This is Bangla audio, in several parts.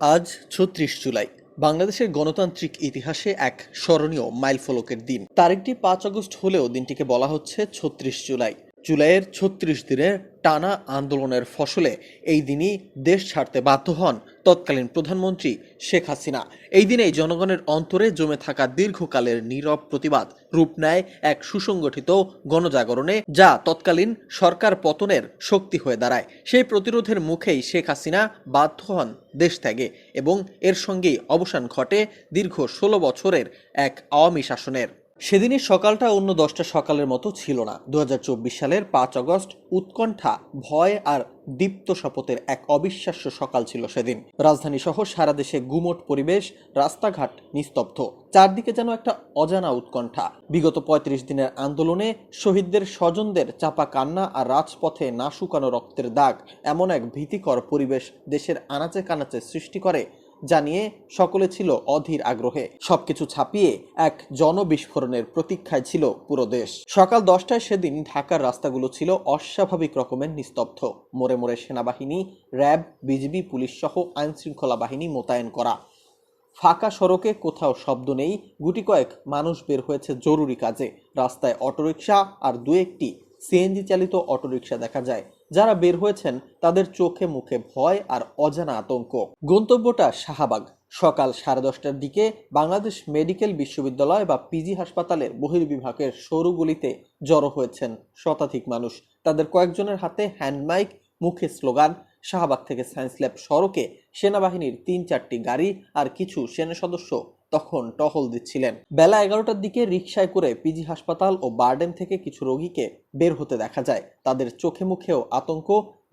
আজ ৩৬ জুলাই বাংলাদেশের গণতান্ত্রিক ইতিহাসে এক স্মরণীয় মাইলফলকের দিন। তারিখটি ৫ আগস্ট হলেও দিনটিকে বলা হচ্ছে ৩৬ জুলাই। জুলাইয়ের ৩৬ দিনের টানা আন্দোলনের ফসলে এই দিনই দেশ ছাড়তে বাধ্য হন তৎকালীন প্রধানমন্ত্রী শেখ হাসিনা। এই দিনেই জনগণের অন্তরে জমে থাকা দীর্ঘকালের নীরব প্রতিবাদ রূপ নেয় এক সুসংগঠিত গণজাগরণে, যা তৎকালীন সরকার পতনের শক্তি হয়ে দাঁড়ায়। সেই প্রতিরোধের মুখেই শেখ হাসিনা বাধ্য হন দেশ ত্যাগে এবং এর সঙ্গেই অবসান ঘটে দীর্ঘ ১৬ বছরের এক আওয়ামী শাসনের। সেদিনের সকালটা অন্য ১০টা সকালের মতো ছিল না। ২০২৪ সালের ৫ আগস্ট উৎকণ্ঠা, ভয় আর দীপ্ত শপথের এক অবিশ্বাস্য সকাল ছিল সেদিন। রাজধানী সহ সারা দেশে গুমোট পরিবেশ, রাস্তাঘাট নিস্তব্ধ, চারদিকে যেন একটা অজানা উৎকণ্ঠা। বিগত ৩৫ দিনের আন্দোলনে শহীদদের স্বজনদের চাপা কান্না আর রাজপথে না শুকানো রক্তের দাগ এমন এক ভীতিকর পরিবেশ দেশের আনাচে কানাচে সৃষ্টি করে, জানিয়ে সকলে ছিল অধীর আগ্রহে। সবকিছু ছাপিয়ে এক জনবিস্ফোরণের প্রতীক্ষায় ছিল পুরো দেশ। সকাল ১০টায় সেদিন ঢাকার রাস্তাগুলো ছিল অস্বাভাবিক রকমের নিস্তব্ধ। মোড়ে মোড়ে সেনাবাহিনী, র্যাব, বিজিবি, পুলিশ সহ আইন শৃঙ্খলা বাহিনী মোতায়েন করা। ফাঁকা সড়কে কোথাও শব্দ নেই, গুটি কয়েক মানুষ বের হয়েছে জরুরি কাজে। রাস্তায় অটোরিকশা আর দু একটি সিএনজি চালিত অটোরিকশা দেখা যায়। যারা বের হয়েছেন তাদের চোখে মুখে ভয় আর অজানা আতঙ্ক। গন্তব্যটা শাহবাগ। সকাল 10:30টার দিকে বাংলাদেশ মেডিকেল বিশ্ববিদ্যালয় বা পিজি হাসপাতালের বহির্বিভাগের সরু গলিতে জড়ো হয়েছেন শতাধিক মানুষ। তাদের কয়েকজনের হাতে হ্যান্ডমাইক, মুখে স্লোগান। শাহবাগ থেকে সায়েন্স ল্যাব সড়কে সেনাবাহিনীর ৩-৪টি গাড়ি আর কিছু সেনা সদস্য তখন টহল দিচ্ছিলেন। বেলা 11টার দিকে রিকশায় করে পিজি হাসপাতাল ও বারডেম থেকে কিছু রোগীকে বের হতে দেখা যায়। তাদের চোখে মুখেও আতঙ্ক,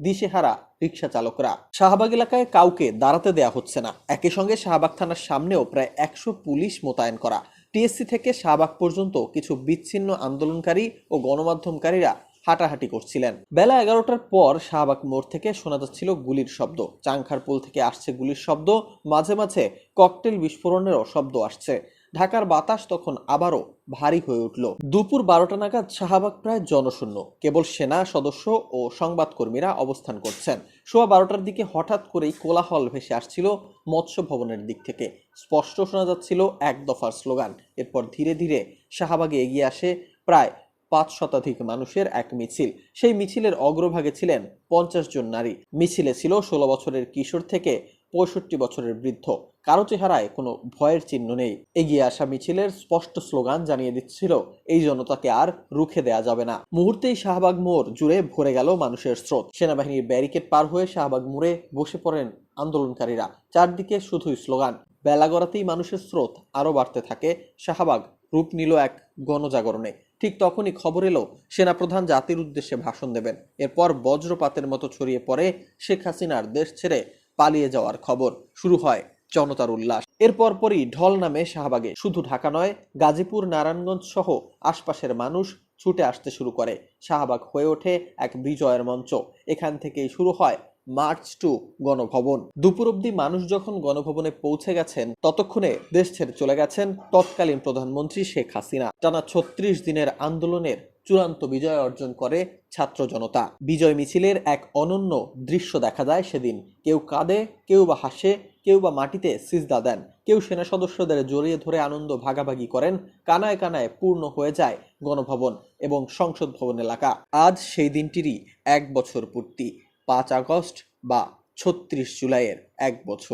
দিশেহারা রিকশা চালকরা। শাহবাগ এলাকায় কাউকে দাঁড়াতে দেয়া হচ্ছে না। একই সঙ্গে শাহবাগ থানার সামনেও প্রায় ১০০ পুলিশ মোতায়েন করা। টিএসসি থেকে শাহবাগ পর্যন্ত কিছু বিচ্ছিন্ন আন্দোলনকারী ও গণমাধ্যমকারীরা হাঁটাহাঁটি করছিলেন। বেলা 11টার পর শাহবাগ মোড় থেকে শোনা যাচ্ছিল গুলির শব্দ। চাংখারপুল থেকে আসছে গুলির শব্দ, মাঝে মাঝে ককটেল বিস্ফোরণেরও শব্দ আসছে। ঢাকার বাতাস তখন আবারও ভারী হয়ে উঠল। দুপুর ১২টা নাগাদ শাহবাগ প্রায় জনশূন্য। কেবল সেনা সদস্য ও সংবাদকর্মীরা অবস্থান করছেন। সোয়া ১২টার দিকে হঠাৎ করেই কোলাহল ভেসে আসছিল মৎস্য ভবনের দিক থেকে। স্পষ্ট শোনা যাচ্ছিল এক দফার স্লোগান। এরপর ধীরে ধীরে শাহবাগে এগিয়ে আসে প্রায় ৫ শতাধিক মানুষের এক মিছিল। সেই মিছিলের অগ্রভাগে ছিলেন ৫০ জন নারী। মিছিলে ছিল ১৬ বছরের কিশোর থেকে ৬৫ বছরের বৃদ্ধ। কারো চেহারায় কোনো ভয়ের চিহ্ন নেই। এগিয়ে আসা মিছিলের স্পষ্ট স্লোগান জানিয়ে দিচ্ছিল, এই জনতাকে আর রুখে দেয়া যাবে না। মুহূর্তেই শাহবাগ মোড় জুড়ে ভরে গেল মানুষের স্রোত। সেনাবাহিনীর ব্যারিকেড পার হয়ে শাহবাগ মোড়ে বসে পড়েন আন্দোলনকারীরা। চারদিকে শুধুই স্লোগান। বেলা গড়াতেই মানুষের স্রোত আরও বাড়তে থাকে। শাহবাগ রূপ নিল এক গণজাগরণে। ঠিক তখনই খবর এলো সেনাপ্রধান জাতির উদ্দেশ্যে ভাষণ দেবেন। এরপর বজ্রপাতের মতো ছড়িয়ে পড়ে শেখ হাসিনার দেশ ছেড়ে পালিয়ে যাওয়ার খবর। শুরু হয় জনতার উল্লাস। এর পরপরই ঢল নামে শাহবাগে। শুধু ঢাকা নয়, গাজীপুর, নারায়ণগঞ্জ সহ আশপাশের মানুষ ছুটে আসতে শুরু করে। শাহবাগ হয়ে ওঠে এক বিজয়ের মঞ্চ। এখান থেকেই শুরু হয় মার্চ টু গণভবন। দুপুর অবধি মানুষ যখন গণভবনে পৌঁছে গেছেন, ততক্ষণে দেশ ছেড়ে চলে গেছেন তৎকালীন প্রধানমন্ত্রী শেখ হাসিনা। টানা ৩৬ দিনের আন্দোলনের চূড়ান্ত বিজয় অর্জন করে ছাত্র জনতা। বিজয় মিছিলের এক অনন্য দৃশ্য দেখা যায় সেদিন। কেউ কাঁদে, কেউ বা হাসে, কেউ বা মাটিতে সিজদা দেন, কেউ সেনা সদস্যদের জড়িয়ে ধরে আনন্দ ভাগাভাগি করেন। কানায় কানায় পূর্ণ হয়ে যায় গণভবন এবং সংসদ ভবন এলাকা। আজ সেই দিনটিরই ১ বছর পূর্তি। ৫ আগস্ট বা ৩৬ জুলাইয়ের ১ বছর।